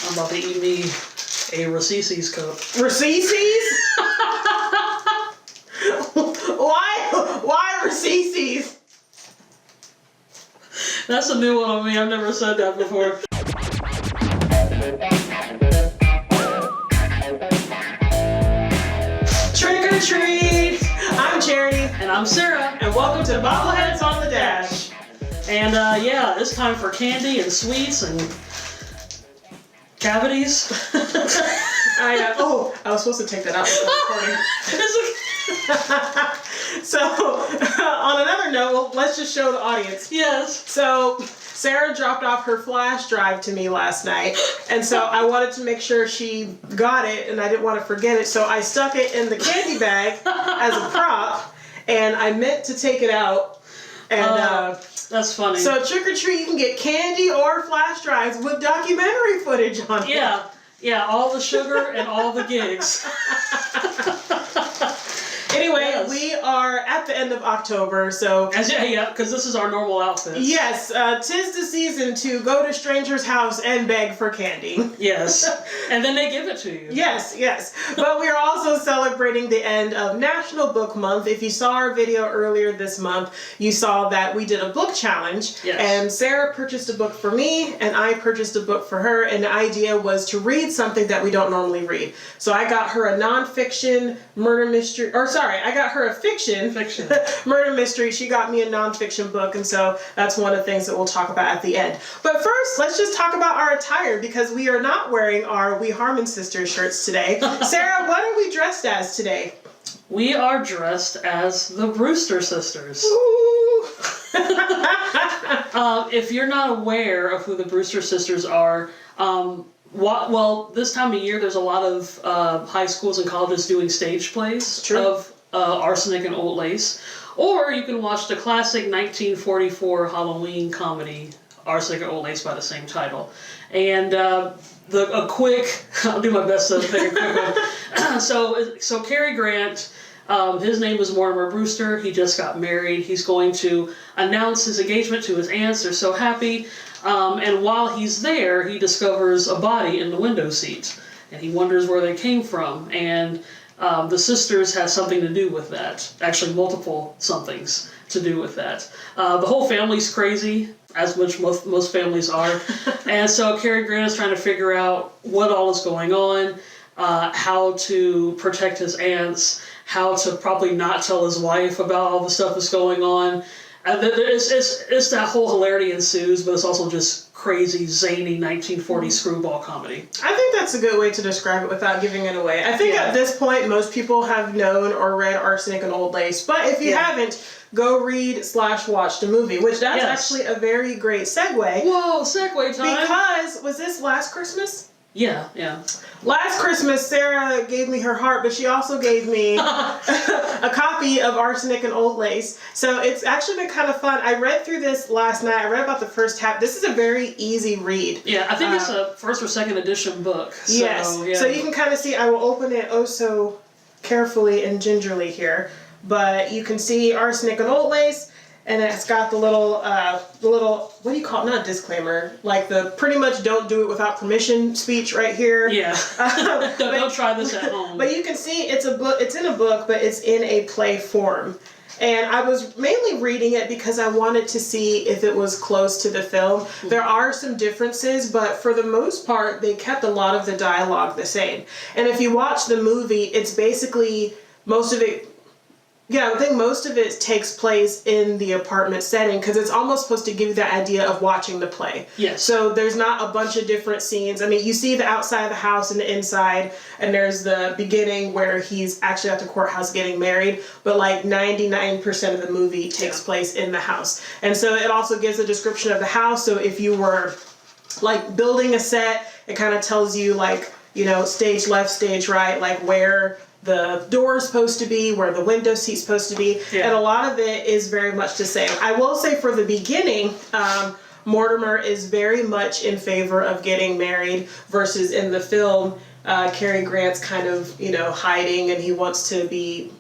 I'm about to eat me a Reese's cup. Reese's? Why Reese's? That's a new one on me. I've never said that before. Trick or treat! I'm Charity. And I'm Sara. And welcome to Bobbleheads on the Dash. And yeah, it's time for candy and sweets and cavities. I was supposed to take that out before recording. So, on another note, let's just show the audience. Yes. So, Sara dropped off her flash drive to me last night, and so I wanted to make sure she got it, and I didn't want to forget it, so I stuck it in the candy bag as a prop, and I meant to take it out. And that's funny. So, trick or treat, you can get candy or flash drives with documentary footage on it. Yeah, all the sugar and all the gigs. Anyway, yes. We are at the end of October, so... Yeah, because this is our normal outfit. Yes, 'tis the season to go to strangers' house and beg for candy. Yes, and then they give it to you. Yes. But we are also celebrating the end of National Book Month. If you saw our video earlier this month, you saw that we did a book challenge. Yes. And Sara purchased a book for me, and I purchased a book for her, and the idea was to read something that we don't normally read. So I got her a nonfiction murder mystery, I got her a fiction murder mystery. She got me a nonfiction book, and so that's one of the things that we'll talk about at the end. But first, let's just talk about our attire, because we are not wearing our We Harmon Sisters shirts today. Sara, what are we dressed as today? We are dressed as the Brewster sisters. Ooh. If you're not aware of who the Brewster sisters are, well, this time of year, there's a lot of high schools and colleges doing stage plays of Arsenic and Old Lace. Or you can watch the classic 1944 Halloween comedy, Arsenic and Old Lace, by the same title. And I'll do my best to pick a quick one. So Cary Grant, his name is Mortimer Brewster. He just got married. He's going to announce his engagement to his aunts. They're so happy. And while he's there, he discovers a body in the window seat. And he wonders where they came from. And the sisters has something to do with that. Actually, multiple somethings to do with that. The whole family's crazy, as much most families are. And so Cary Grant is trying to figure out what all is going on, how to protect his aunts, how to probably not tell his wife about all the stuff that's going on. It's that whole hilarity ensues, but it's also just crazy, zany 1940 screwball comedy. I think that's a good way to describe it without giving it away. I think at this point, most people have known or read Arsenic and Old Lace, but if you haven't, go read/watch the movie, which that's actually a very great segue. Whoa, segue time! Because, was this last Christmas? Yeah. Last Christmas, Sara gave me her heart, but she also gave me a copy of Arsenic and Old Lace. So it's actually been kind of fun. I read through this last night. I read about the first half. This is a very easy read. Yeah, I think it's a first or second edition book. So, yes. Yeah. So you can kind of see, I will open it oh so carefully and gingerly here. But you can see Arsenic and Old Lace. And it's got the little, what do you call it? Not disclaimer, like the pretty much don't do it without permission speech right here. Yeah. Don't try this at home. But you can see it's a book. It's in a book, but it's in a play form. And I was mainly reading it because I wanted to see if it was close to the film. Mm-hmm. There are some differences, but for the most part, they kept a lot of the dialogue the same. And if you watch the movie, it's basically most of it. Yeah, I think most of it takes place in the apartment setting because it's almost supposed to give you the idea of watching the play. Yes. So there's not a bunch of different scenes. I mean, you see the outside of the house and the inside, and there's the beginning where he's actually at the courthouse getting married, but like 99% of the movie takes place in the house. And so it also gives a description of the house. So if you were like building a set, it kind of tells you like, you know, stage left, stage right, like where the door is supposed to be, where the window seat's supposed to be, and a lot of it is very much the same. I will say for the beginning, Mortimer is very much in favor of getting married versus in the film, Cary Grant's kind of, you know, hiding and he wants to be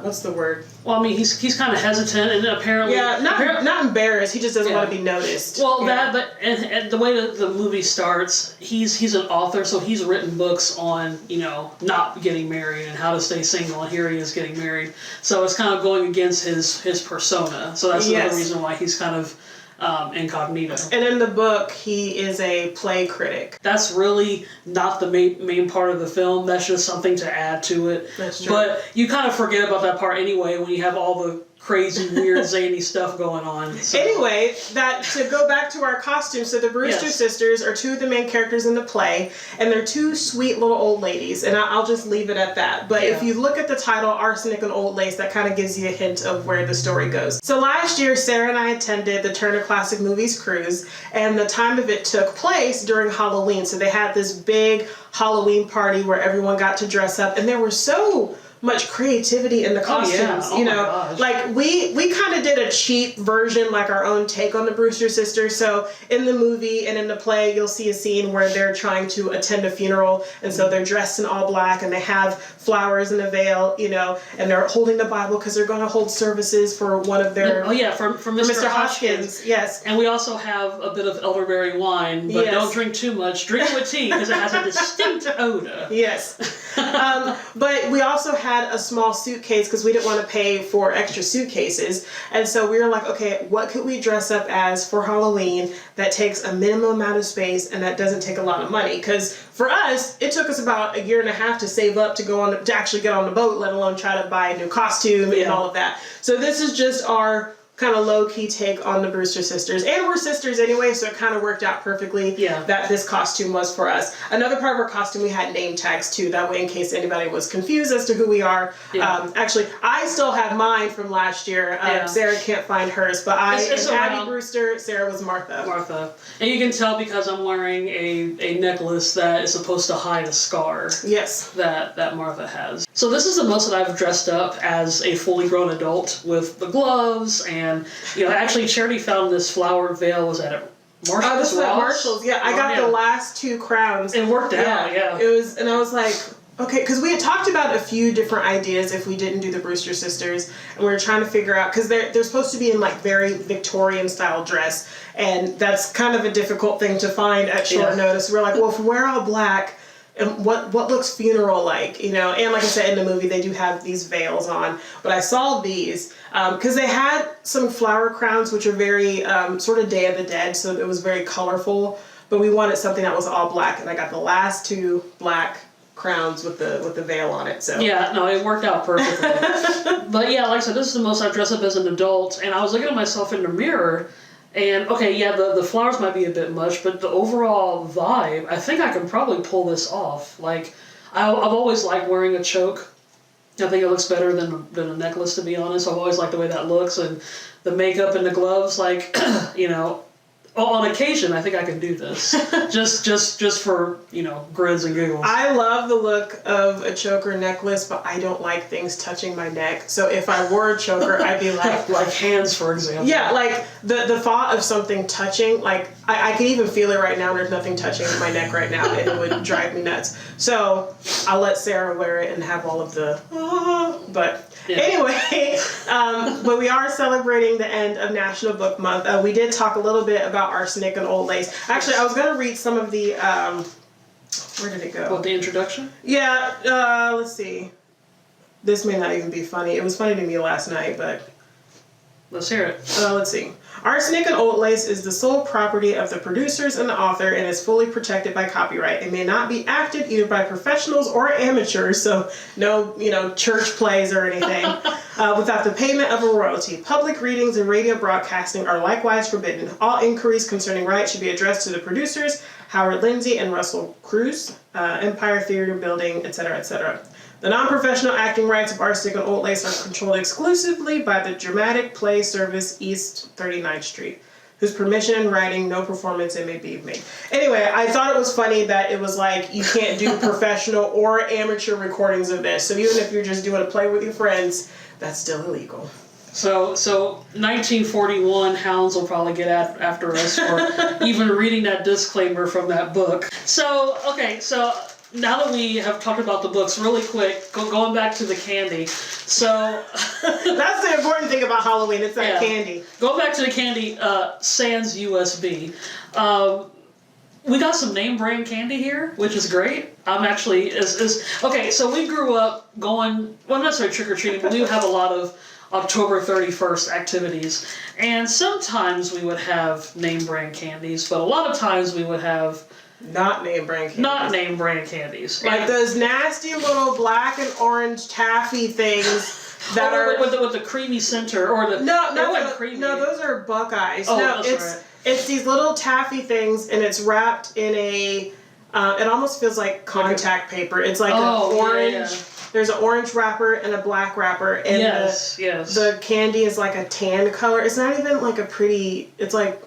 what's the word? Well, I mean, he's kind of hesitant, and apparently... Yeah, not embarrassed. He just doesn't want to be noticed. Well, and the way that the movie starts, he's an author, so he's written books on, not getting married and how to stay single, and here he is getting married. So it's kind of going against his persona. So that's another reason why he's kind of incognito. And in the book, he is a play critic. That's really not the main part of the film. That's just something to add to it. That's true. But you kind of forget about that part anyway when you have all the crazy, weird, zany stuff going on. So. Anyway, to go back to our costumes, so the Brewster sisters are two of the main characters in the play, and they're two sweet little old ladies, and I'll just leave it at that. But if you look at the title, Arsenic and Old Lace, that kind of gives you a hint of where the story goes. So last year, Sarah and I attended the Turner Classic Movies cruise, and the time of it took place during Halloween. So they had this big Halloween party where everyone got to dress up, and there were so much creativity in the costumes. Gosh. Like we kind of did a cheap version, like our own take on the Brewster sisters. So in the movie and in the play, you'll see a scene where they're trying to attend a funeral, and so they're dressed in all black and they have flowers and a veil, and they're holding the Bible because they're going to hold services for one of their from Mr. Hodgkins. Yes. And we also have a bit of elderberry wine, but don't drink too much. Drink with tea because it has a distinct odor. Yes. But we also had a small suitcase because we didn't want to pay for extra suitcases, and so we were like, okay, what could we dress up as for Halloween that takes a minimum amount of space and that doesn't take a lot of money? Because for us, it took us about 1.5 years to save up to actually get on the boat, let alone try to buy a new costume and all of that. So this is just our kind of low-key take on the Brewster sisters. And we're sisters anyway, so it kind of worked out perfectly that this costume was for us. Another part of our costume, we had name tags too, that way in case anybody was confused as to who we are. Actually, I still have mine from last year. Sarah can't find hers, but I am Abby Brewster, Sarah was Martha. And you can tell because I'm wearing a necklace that is supposed to hide a scar. Yes. That Martha has. So this is the most that I've dressed up as a fully grown adult with the gloves and, actually Charity found this flower veil was at Marshall's. This was at Marshall's, I got the last 2 crowns. It worked out, It was, and I was like, okay, because we had talked about a few different ideas if we didn't do the Brewster sisters, and we were trying to figure out, because they're supposed to be in like very Victorian style dress, and that's kind of a difficult thing to find at short notice. We're like, well, if we wear all black, and what looks funeral like, and like I said, in the movie they do have these veils on, but I saw these because they had some flower crowns which are very sort of Day of the Dead, so it was very colorful, but we wanted something that was all black, and I got the last 2 black crowns with the veil on it. So it worked out perfectly. But like I said, this is the most I've dressed up as an adult, and I was looking at myself in the mirror. And, the flowers might be a bit much, but the overall vibe, I think I can probably pull this off. Like, I've always liked wearing a choke. I think it looks better than a necklace, to be honest. I've always liked the way that looks, and the makeup and the gloves, like, on occasion, I think I can do this. just for, grins and giggles. I love the look of a choker necklace, but I don't like things touching my neck. So if I wore a choker, I'd be like... like hands, for example. Yeah, like the thought of something touching, like I can even feel it right now. There's nothing touching my neck right now, and it would drive me nuts. So I'll let Sarah wear it and have all of the... Anyway, but we are celebrating the end of National Book Month. We did talk a little bit about Arsenic and Old Lace. Actually, I was going to read some of the... where did it go? What, the introduction? Yeah, let's see. This may not even be funny. It was funny to me last night, but... Let's hear it. Let's see. Arsenic and Old Lace is the sole property of the producers and the author and is fully protected by copyright. It may not be acted either by professionals or amateurs, so no, church plays or anything, without the payment of a royalty. Public readings and radio broadcasting are likewise forbidden. All inquiries concerning rights should be addressed to the producers, Howard Lindsay and Russell Cruz, Empire Theater Building, etc., etc. The non-professional acting rights of Arsenic and Old Lace are controlled exclusively by the Dramatic Play Service East 39th Street, whose permission in writing no performance it may be made. Anyway, I thought it was funny that it was like you can't do professional or amateur recordings of this. So even if you're just doing a play with your friends, that's still illegal. So 1941 hounds will probably get after us for even reading that disclaimer from that book. So now that we have talked about the books really quick, going back to the candy. So that's the important thing about Halloween. It's that candy. Going back to the candy, sans USB. We got some name brand candy here, which is great. I'm actually okay. So we grew up going, well, not necessarily trick or treating, but we would have a lot of October 31st activities, and sometimes we would have name brand candies, but a lot of times we would have not name brand candies. Like those nasty little black and orange taffy things that are with the creamy center, or the those are Buckeyes. Oh, no, that's it's right. It's these little taffy things, and it's wrapped in a. It almost feels like contact paper. It's like an orange. Yeah. There's an orange wrapper and a black wrapper, and the candy is like a tan color. It's not even like a pretty. It's like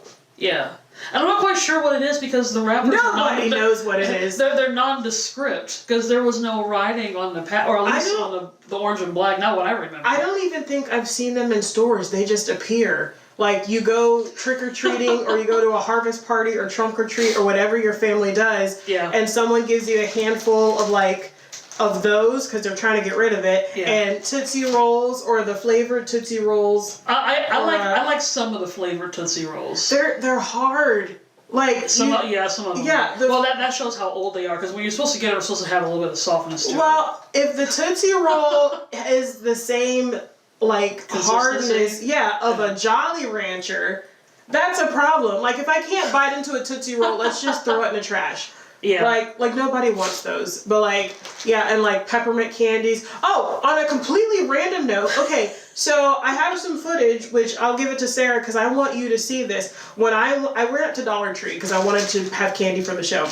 I'm not quite sure what it is because the wrappers. Nobody knows what it is. They're nondescript because there was no writing on the or at least on the orange and black. Not what I remember. I don't even think I've seen them in stores. They just appear. Like, you go trick-or-treating, or you go to a harvest party, or trunk-or-treat, or whatever your family does, and someone gives you a handful of those, because they're trying to get rid of it, and Tootsie Rolls, or the flavored Tootsie Rolls. I like some of the flavored Tootsie Rolls. They're hard. Like some of them. Yeah. Well, that shows how old they are, because when you're supposed to get them, you're supposed to have a little bit of softness to it. Well, if the Tootsie Roll is the same hardness, of a Jolly Rancher, that's a problem. Like, if I can't bite into a Tootsie Roll, let's just throw it in the trash. Yeah. Like nobody wants those. But and peppermint candies. Oh, on a completely random note, okay, so I have some footage, which I'll give it to Sarah because I want you to see this. When I went up to Dollar Tree because I wanted to have candy for the show.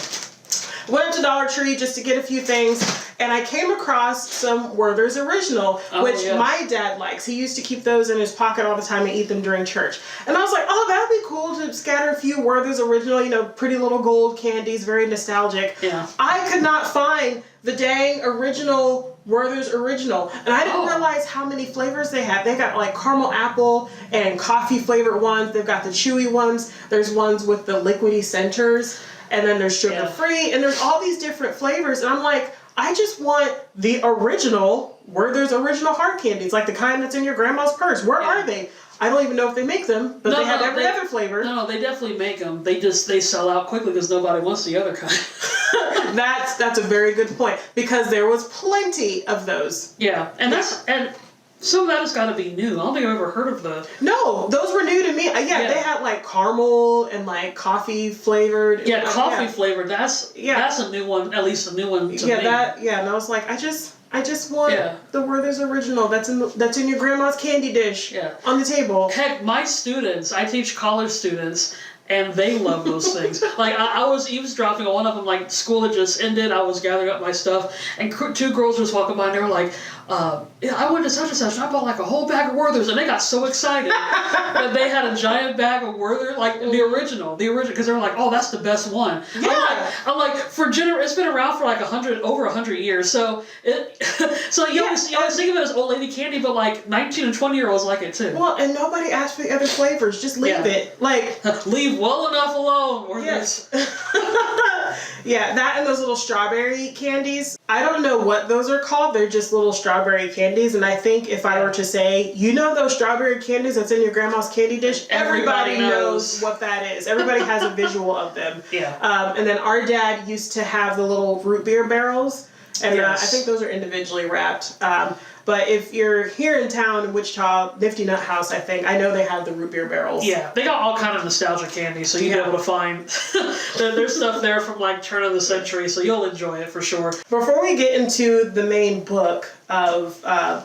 Went up to Dollar Tree just to get a few things, and I came across some Werther's Original, which my dad likes. He used to keep those in his pocket all the time and eat them during church. And I was like, oh, that would be cool to scatter a few Werther's Original, pretty little gold candies, very nostalgic. Yeah. I could not find the dang original Werther's Original. And I didn't realize how many flavors they have. They got caramel apple and coffee flavored ones. They've got the chewy ones. There's ones with the liquidy centers. And then there's sugar-free, and there's all these different flavors. And I'm like, I just want the original Werther's Original hard candies, like the kind that's in your grandma's purse. Where are they? I don't even know if they make them, but they have every other flavor. No, they definitely make them. They sell out quickly because nobody wants the other kind. That's a very good point, because there was plenty of those. Yeah, and some of that has got to be new. I don't think I've ever heard of the... No, those were new to me. They had caramel and coffee flavored. Yeah, coffee flavored. That's a new one. At least a new one to me. And I was like, I just want the Werther's Original. That's in your grandma's candy dish on the table. Heck, my students, I teach college students, and they love those things. I was eavesdropping on one of them. School had just ended. I was gathering up my stuff, and two girls just walking by, and they were like, I went to such and such, and I bought a whole bag of Werther's, and they got so excited that they had a giant bag of Werther, the original, because they were like, oh, that's the best one. Yeah. I'm like, it's been around for over 100 years, so you always think of it as old lady candy, but 19 and 20-year-olds like it too. Well, and nobody asked for the other flavors, just leave it. Leave well enough alone, Werther's. Yeah, that and those little strawberry candies. I don't know what those are called. They're just little strawberry candies. And I think if I were to say, those strawberry candies that's in your grandma's candy dish, everybody knows what that is. Everybody has a visual of them. Yeah. And then our dad used to have the little root beer barrels. And I think those are individually wrapped. But if you're here in town in Wichita, Nifty Nut House, I know they have the root beer barrels. Yeah, they got all kind of nostalgic candy, so you'll be able to find there's stuff there from turn of the century, so you'll enjoy it for sure. Before we get into the main book of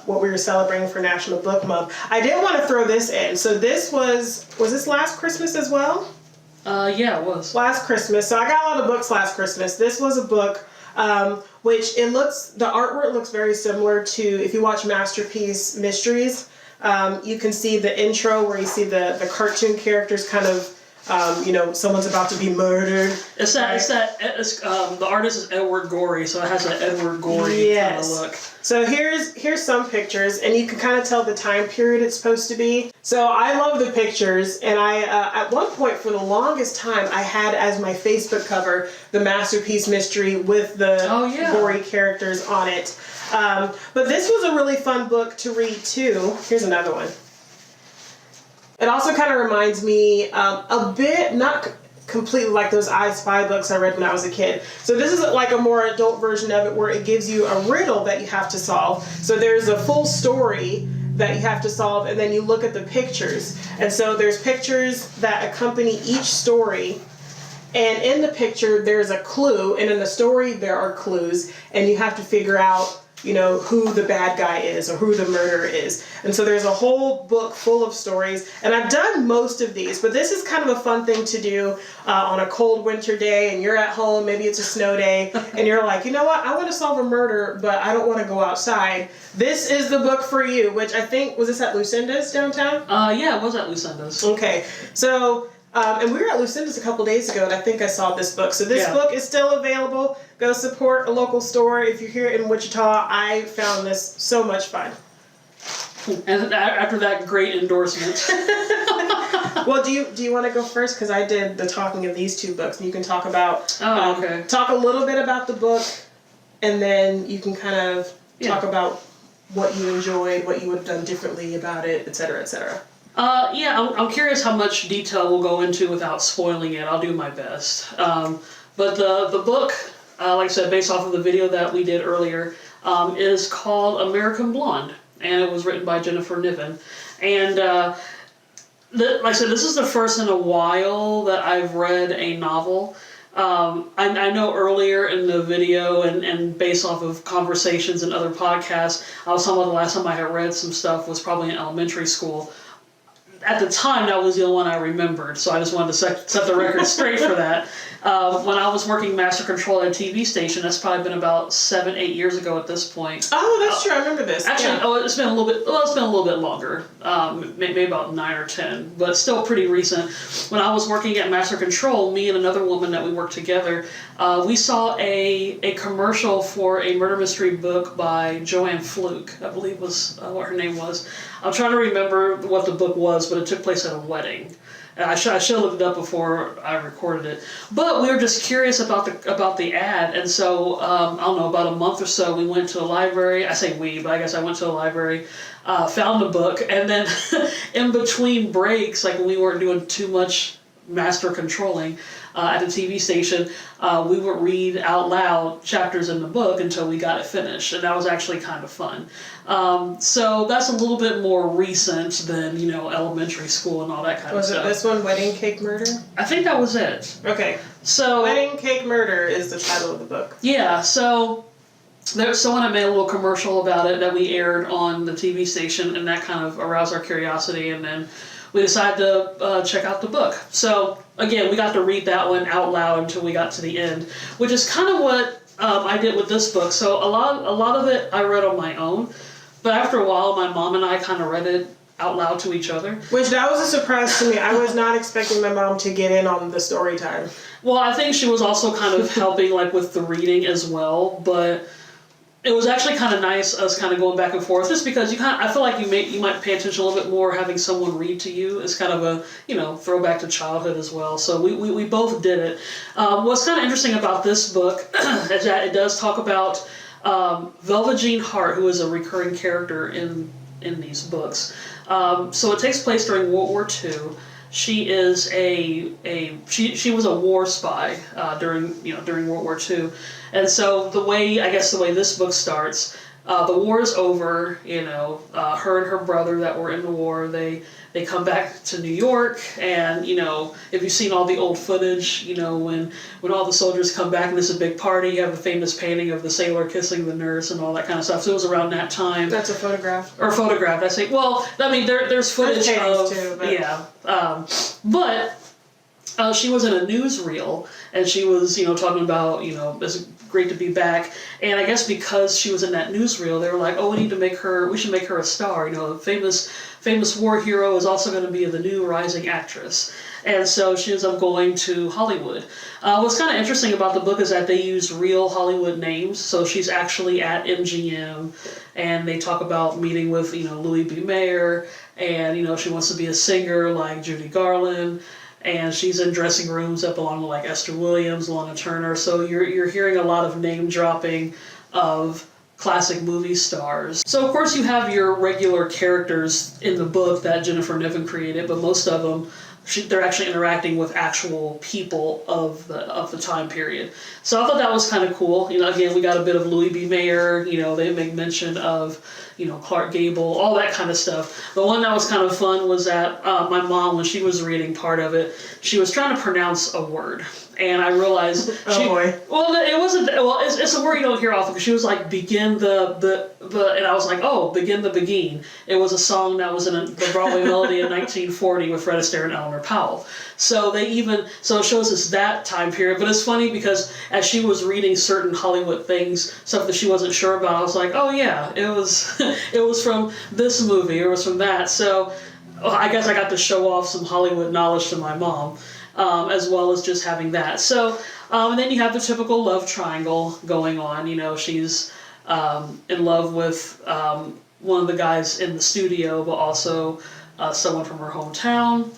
what we were celebrating for National Book Month, I did want to throw this in. So this was this last Christmas as well? Yeah, it was. Last Christmas. So I got a lot of books last Christmas. This was a book which the artwork looks very similar to, if you watch Masterpiece Mysteries, you can see the intro where you see the cartoon characters kind of Someone's about to be murdered. The artist is Edward Gorey, so it has an Edward Gorey kind of look. So here's some pictures, and you can kind of tell the time period it's supposed to be. So I love the pictures, and I at one point for the longest time I had as my Facebook cover the Masterpiece Mystery with the gory characters on it. But this was a really fun book to read too. Here's another one. It also kind of reminds me a bit, not completely like those I Spy books I read when I was a kid. So this is like a more adult version of it where it gives you a riddle that you have to solve. So there's a full story that you have to solve, and then you look at the pictures. And so there's pictures that accompany each story. And in the picture, there's a clue, and in the story, there are clues, and you have to figure out who the bad guy is or who the murderer is. And so there's a whole book full of stories. And I've done most of these, but this is kind of a fun thing to do on a cold winter day, and you're at home, maybe it's a snow day, and you're like, you know what, I want to solve a murder, but I don't want to go outside. This is the book for you, which I think, was this at Lucinda's downtown? Yeah, it was at Lucinda's. Okay, so... and we were at Lucinda's a couple days ago, and I think I saw this book. So this book is still available. Go support a local store. If you're here in Wichita, I found this so much fun. And after that great endorsement. Well, do you want to go first? Because I did the talking of these two books, and you can talk about talk a little bit about the book, and then you can kind of talk about what you enjoyed, what you would have done differently about it, et cetera, et cetera. I'm curious how much detail we'll go into without spoiling it. I'll do my best. But the book, like I said, based off of the video that we did earlier, is called American Blonde, and it was written by Jennifer Niven. And like I said, this is the first in a while that I've read a novel. I know earlier in the video and based off of conversations and other podcasts, I was talking about the last time I had read some stuff was probably in elementary school. At the time, that was the only one I remembered, so I just wanted to set the record straight for that. When I was working Master Control at a TV station, that's probably been about 7-8 years ago at this point. Oh, that's true. I remember this. Actually, it's been a little bit. Well, it's been a little bit longer, maybe about 9 or 10, but still pretty recent. When I was working at Master Control, me and another woman that we worked together, we saw a commercial for a murder mystery book by Joanne Fluke, I believe was what her name was. I'm trying to remember what the book was, but it took place at a wedding. And I should have looked it up before I recorded it. But we were just curious about the ad, and so, I don't know, about a month or so, we went to the library. I say we, but I guess I went to the library, found the book, and then in between breaks, like when we weren't doing too much master controlling at the TV station, we would read out loud chapters in the book until we got it finished, and that was actually kind of fun. So that's a little bit more recent than, elementary school and all that kind of stuff. Was it this one, Wedding Cake Murder? I think that was it. Okay. So Wedding Cake Murder is the title of the book. Yeah, so someone had made a little commercial about it that we aired on the TV station, and that kind of aroused our curiosity, and then we decided to check out the book. So again, we got to read that one out loud until we got to the end, which is kind of what I did with this book. So a lot of it I read on my own, but after a while, my mom and I kind of read it out loud to each other. Which, that was a surprise to me. I was not expecting my mom to get in on the story time. Well, I think she was also kind of helping with the reading as well, but it was actually kind of nice us kind of going back and forth, just because I feel like you might pay attention a little bit more having someone read to you. It's kind of a throwback to childhood as well. So we both did it. What's kind of interesting about this book is that it does talk about Velvet Jean Hart, who is a recurring character in these books. So it takes place during World War II. She is she was a war spy during World War II, and so the way this book starts, the war is over. Her and her brother that were in the war, they come back to New York, and if you've seen all the old footage, when all the soldiers come back and there's a big party, you have the famous painting of the sailor kissing the nurse and all that kind of stuff. So it was around that time. That's a photograph. Or photograph, I say. Well, I mean, there's footage there's of too, but... but She was in a newsreel, and she was, talking about, it's great to be back. And I guess because she was in that newsreel, they were like, oh, we should make her a star. A famous war hero is also going to be the new rising actress. And so she ends up going to Hollywood. What's kind of interesting about the book is that they use real Hollywood names. So she's actually at MGM, and they talk about meeting with, Louis B. Mayer, and, she wants to be a singer like Judy Garland. And she's in dressing rooms that belong to like Esther Williams, Lana Turner. So you're hearing a lot of name dropping of classic movie stars. So of course you have your regular characters in the book that Jennifer Niven created, but most of them they're actually interacting with actual people of the time period. So I thought that was kind of cool. Again, we got a bit of Louis B. Mayer. They make mention of Clark Gable, all that kind of stuff. The one that was kind of fun was that my mom, when she was reading part of it, she was trying to pronounce a word. And I realized well, it wasn't. Well, it's a word you don't hear often. Because she was like, begin the, and I was like, oh, begin the begin. It was a song that was in the Broadway melody in 1940 with Fred Astaire and Eleanor Powell. So it shows us that time period. But it's funny because as she was reading certain Hollywood things, stuff that she wasn't sure about, I was like, oh yeah, it was it was from this movie, or it was from that. So I guess I got to show off some Hollywood knowledge to my mom. As well as just having that. So, and then you have the typical love triangle going on. She's in love with one of the guys in the studio, but also someone from her hometown.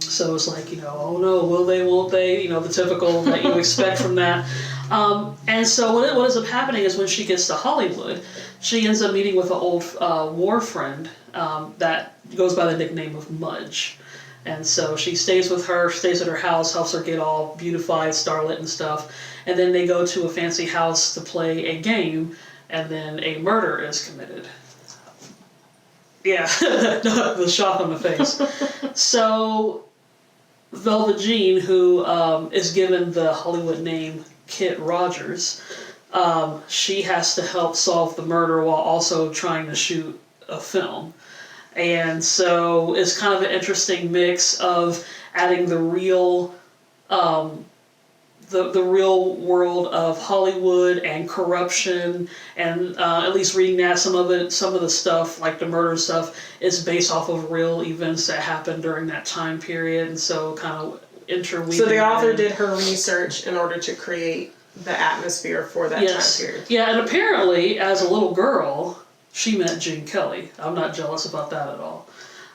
So it's like, oh no, will they, won't they? The typical that you expect from that. And so what ends up happening is when she gets to Hollywood, she ends up meeting with an old war friend that goes by the nickname of Mudge. And so she stays at her house, helps her get all beautified, starlit and stuff. And then they go to a fancy house to play a game, and then a murder is committed. Yeah, the shock on the face. So Velvet Jean, who is given the Hollywood name Kit Rogers, she has to help solve the murder while also trying to shoot a film. And so it's kind of an interesting mix of adding the real, the real world of Hollywood and corruption, and at least reading that, some of the stuff, like the murder stuff, is based off of real events that happened during that time period, and so kind of interweaving. So the author did her research in order to create the atmosphere for that time period. Yeah, and apparently, as a little girl, she met Gene Kelly. I'm not jealous about that at all.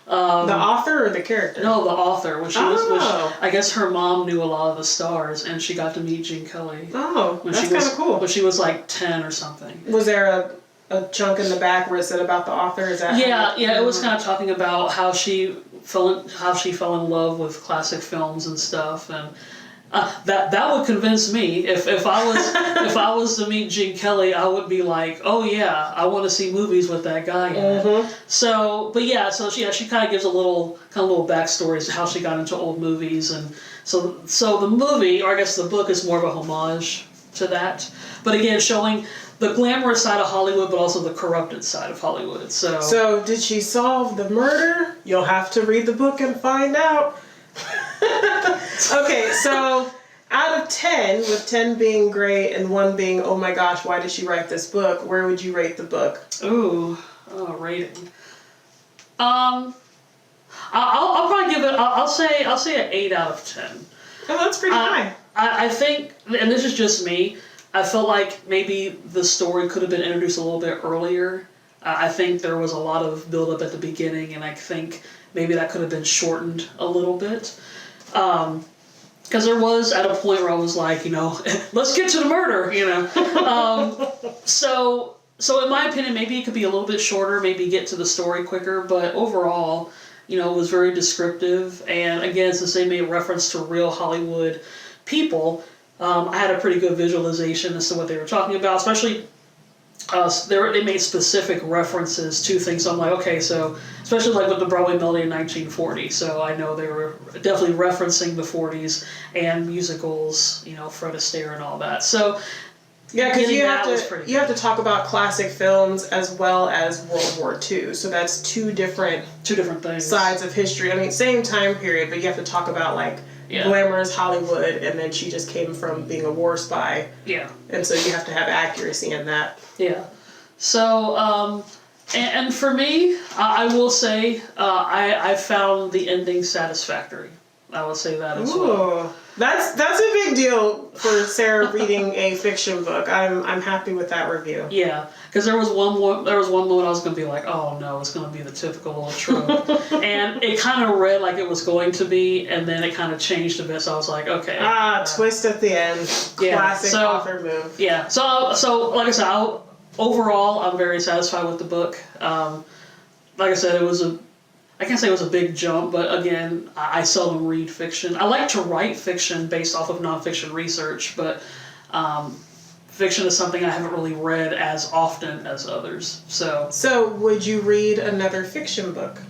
The author or the character? No, the author. When I guess her mom knew a lot of the stars, and she got to meet Gene Kelly. Oh, that's kind of cool. When she was like 10 or something. Was there a chunk in the back where it said about the author? Is that? Yeah. It was kind of talking about how she fell in love with classic films and stuff, and. That would convince me. If I was to meet Gene Kelly, I would be like, oh yeah, I want to see movies with that guy in it. So she kind of gives a little backstory as to how she got into old movies, and so the movie, or I guess the book, is more of a homage to that. But again, showing the glamorous side of Hollywood, but also the corrupted side of Hollywood. So did she solve the murder? You'll have to read the book and find out. Okay, so out of 10, with 10 being great and 1 being, oh my gosh, why did she write this book? Where would you rate the book? Ooh, rating. I'll probably give it. I'll say an 8 out of 10. Oh, that's pretty high. I think, and this is just me, I felt like maybe the story could have been introduced a little bit earlier. I think there was a lot of build up at the beginning, and I think maybe that could have been shortened a little bit. Because there was at a point where I was like, let's get to the murder, So in my opinion, maybe it could be a little bit shorter, maybe get to the story quicker, but overall, it was very descriptive, and again, since they made reference to real Hollywood people, I had a pretty good visualization as to what they were talking about, especially they made specific references to things. So I'm like, okay, so especially like with the Broadway melody in 1940. So I know they were definitely referencing the 40s and musicals, Fred Astaire and all that. So yeah, because you have to talk about classic films as well as World War II. So that's two different things, sides of history. I mean, same time period, but you have to talk about like glamorous Hollywood, and then she just came from being a war spy. Yeah. And so you have to have accuracy in that. Yeah. So, and for me, I will say I found the ending satisfactory. I will say that as well. That's a big deal for Sara reading a fiction book. I'm happy with that review. Yeah, because there was one moment I was going to be like, oh no, it's going to be the typical little trope, and it kind of read like it was going to be, and then it kind of changed a bit. So I was like, okay. Twist at the end. Classic author move. Yeah. So like I said, overall, I'm very satisfied with the book. Like I said, I can't say it was a big jump, but again, I seldom read fiction. I like to write fiction based off of nonfiction research, but fiction is something I haven't really read as often as others. So would you read another fiction book?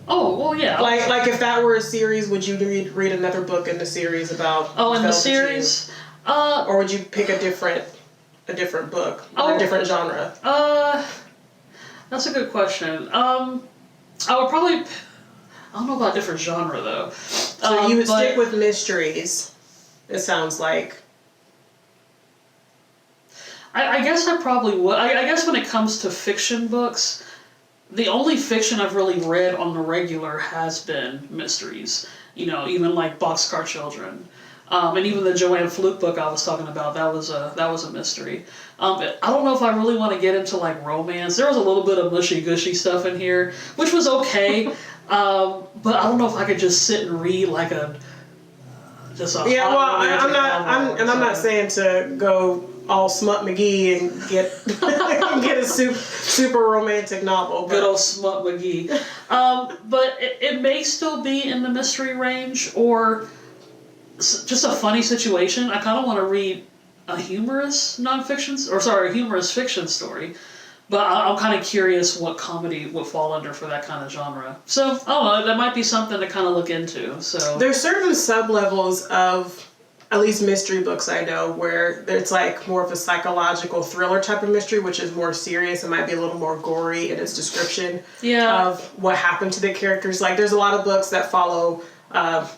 Oh, well, yeah. Like if that were a series, would you read another book in the series about? Oh, in the series? Or would you pick a different book, a different genre? That's a good question. I would probably, I don't know about different genre though. So you would stick with mysteries, it sounds like. I guess I probably would. I guess when it comes to fiction books, the only fiction I've really read on the regular has been mysteries. You know, even like Boxcar Children. And even the Joanne Fluke book I was talking about, that was a mystery. I don't know if I really want to get into like romance. There was a little bit of mushy gushy stuff in here, which was okay. But I don't know if I could just sit and read like I'm not saying to go all Smut McGee and get a super romantic novel. Good old Smut McGee. But it may still be in the mystery range or just a funny situation. I kind of want to read a humorous fiction story, but I'm kind of curious what comedy would fall under for that kind of genre. So, I don't know, that might be something to kind of look into. So there's certain sub-levels of at least mystery books I know where it's like more of a psychological thriller type of mystery, which is more serious and might be a little more gory in its description of what happened to the characters. Like there's a lot of books that follow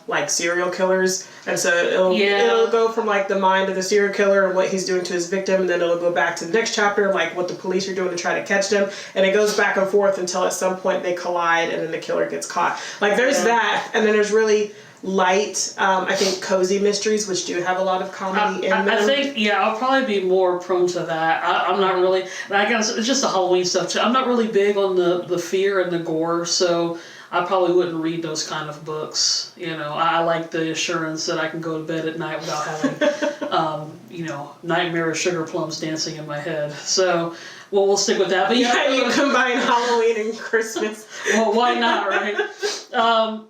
like serial killers, and so it'll go from like the mind of the serial killer and what he's doing to his victim, and then it'll go back to the next chapter, like what the police are doing to try to catch them, and it goes back and forth until at some point they collide and then the killer gets caught. Like there's that, and then there's really light, I think cozy mysteries, which do have a lot of comedy in them. I think, I'll probably be more prone to that. I'm not really, I guess it's just the Halloween stuff too. I'm not really big on the fear and the gore, so I probably wouldn't read those kind of books. You know, I like the assurance that I can go to bed at night without having, nightmare sugar plums dancing in my head. So, well, we'll stick with that. But you combine Halloween and Christmas. Well, why not, right?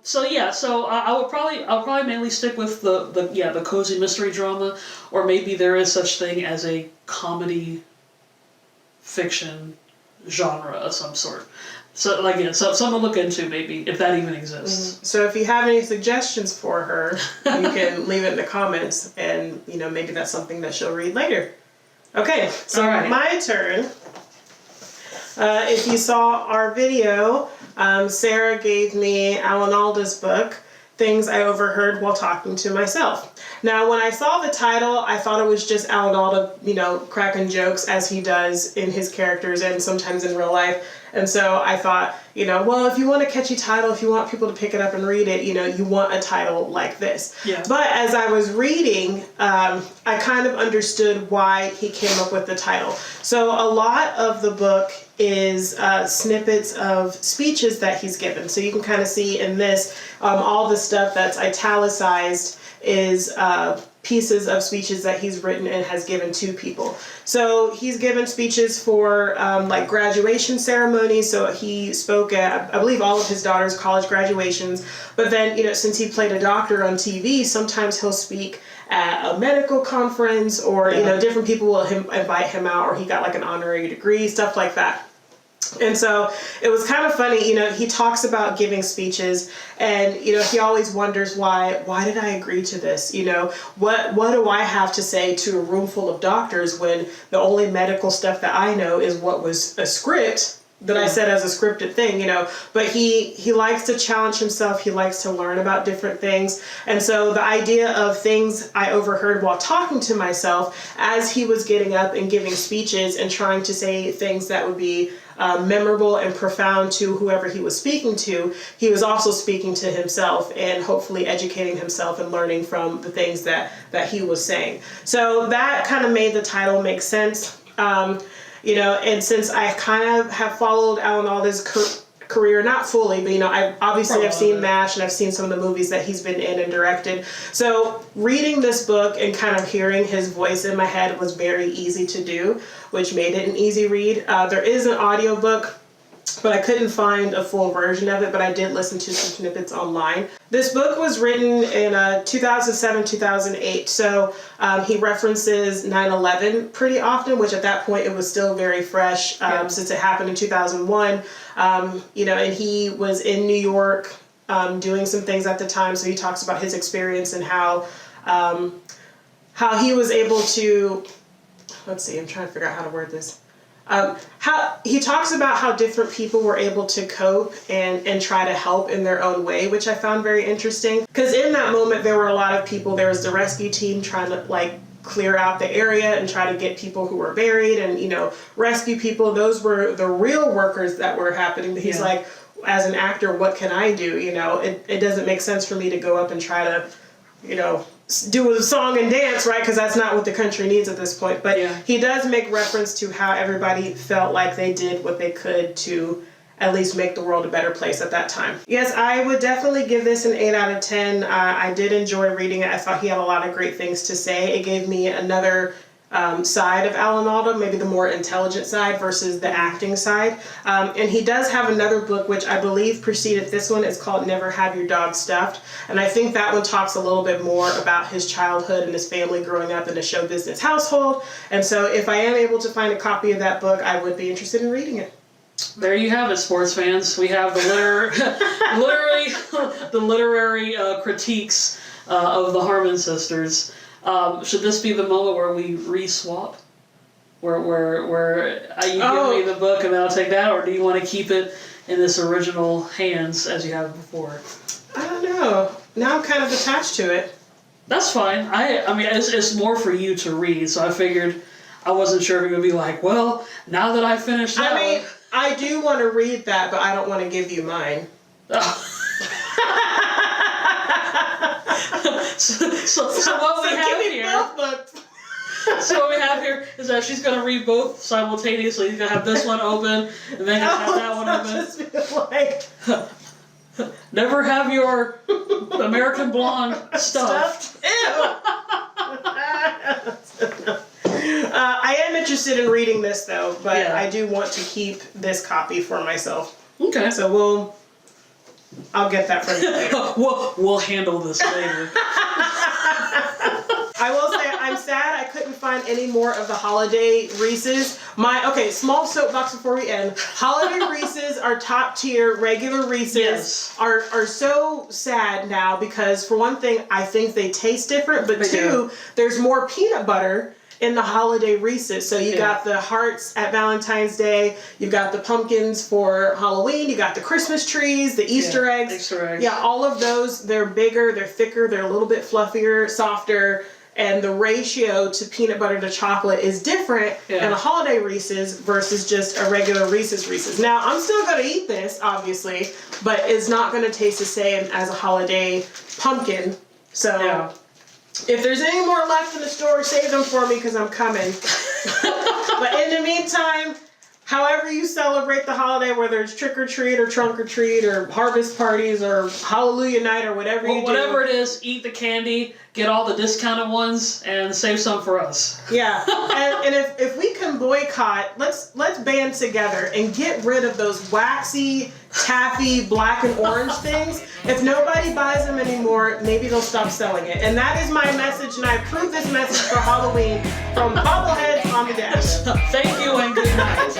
So I'll probably mainly stick with the cozy mystery drama, or maybe there is such thing as a comedy fiction genre of some sort. So again, something to look into maybe, if that even exists. So if you have any suggestions for her, you can leave it in the comments, and maybe that's something that she'll read later. Okay, so my turn. If you saw our video, Sara gave me Alan Alda's book, Things I Overheard While Talking to Myself. Now, when I saw the title, I thought it was just Alan Alda, cracking jokes as he does in his characters and sometimes in real life. And so I thought, well, if you want a catchy title, if you want people to pick it up and read it, you want a title like this. Yeah. But as I was reading, I kind of understood why he came up with the title. So a lot of the book is snippets of speeches that he's given. So you can kind of see in this, all the stuff that's italicized is pieces of speeches that he's written and has given to people. So he's given speeches for like graduation ceremonies. So he spoke at, I believe, all of his daughter's college graduations. But then, since he played a doctor on TV, sometimes he'll speak at a medical conference, or, different people will invite him out, or he got like an honorary degree, stuff like that. And so it was kind of funny, he talks about giving speeches, and, he always wonders why did I agree to this? What do I have to say to a room full of doctors when the only medical stuff that I know is what was a script that I said as a scripted thing, you know, but he likes to challenge himself. He likes to learn about different things. And so the idea of things I overheard while talking to myself as he was getting up and giving speeches and trying to say things that would be memorable and profound to whoever he was speaking to, he was also speaking to himself and hopefully educating himself and learning from the things that he was saying. So that kind of made the title make sense. You know, and since I kind of have followed Alan Alda's career, not fully, but, you know, I've seen MASH and I've seen some of the movies that he's been in and directed. So reading this book and kind of hearing his voice in my head was very easy to do, which made it an easy read. There is an audiobook, but I couldn't find a full version of it, but I did listen to some snippets online. This book was written in 2007, 2008, so he references 9/11 pretty often, which at that point it was still very fresh since it happened in 2001. You know, and he was in New York doing some things at the time, so he talks about his experience and how he was able to, let's see, I'm trying to figure out how to word this. How he talks about how different people were able to cope and try to help in their own way, which I found very interesting. Because in that moment, there were a lot of people. There was the rescue team trying to like clear out the area and try to get people who were buried and, you know, rescue people. Those were the real workers that were happening. But he's like, as an actor, what can I do? You know, it doesn't make sense for me to go up and try to, you know, do a song and dance, right? Because that's not what the country needs at this point. But he does make reference to how everybody felt like they did what they could to at least make the world a better place at that time. Yes, I would definitely give this an 8 out of 10. I did enjoy reading it. I thought he had a lot of great things to say. It gave me another side of Alan Alda, maybe the more intelligent side versus the acting side. And he does have another book, which I believe preceded this one. It's called Never Have Your Dog Stuffed. And I think that one talks a little bit more about his childhood and his family growing up in a show business household. And so if I am able to find a copy of that book, I would be interested in reading it. There you have it, sports fans. We have the literary critiques of the Harmon sisters. Should this be the moment where we re-swap? Where you give me the book and then I'll take that, or do you want to keep it in this original hands as you have before? I don't know. Now I'm kind of attached to it. That's fine. I mean, it's more for you to read, so I figured I wasn't sure if it would be like, well, now that I finished that one, I do want to read that, but I don't want to give you mine. So what we have here. So what we have here is that she's gonna read both simultaneously. She's gonna have this one open, and then have that one open. Never have your American Blonde stuffed. Ew. I am interested in reading this though, but I do want to keep this copy for myself. Okay. So I'll get that from you later. We'll handle this later. I will say I'm sad I couldn't find any more of the holiday Reese's. Small soapbox before we end. Holiday Reese's are top tier. Regular Reese's are so sad now because for one thing, I think they taste different, but two, there's more peanut butter in the holiday Reese's. So you got the hearts at Valentine's Day, you've got the pumpkins for Halloween, you got the Christmas trees, the Easter eggs. Yeah, all of those, they're bigger, they're thicker, they're a little bit fluffier, softer, and the ratio to peanut butter to chocolate is different in a holiday Reese's versus just a regular Reese's. Now, I'm still going to eat this, obviously, but it's not going to taste the same as a holiday pumpkin. So if there's any more left in the store, save them for me because I'm coming. But in the meantime, however you celebrate the holiday, whether it's trick or treat or trunk or treat or harvest parties or hallelujah night or whatever you do. Whatever it is, eat the candy, get all the discounted ones, and save some for us. Yeah, and if we can boycott, let's band together and get rid of those waxy, taffy, black and orange things. If nobody buys them anymore, maybe they'll stop selling it. And that is my message, and I approve this message for Halloween from Bobbleheads on the Dash. Thank you and good night.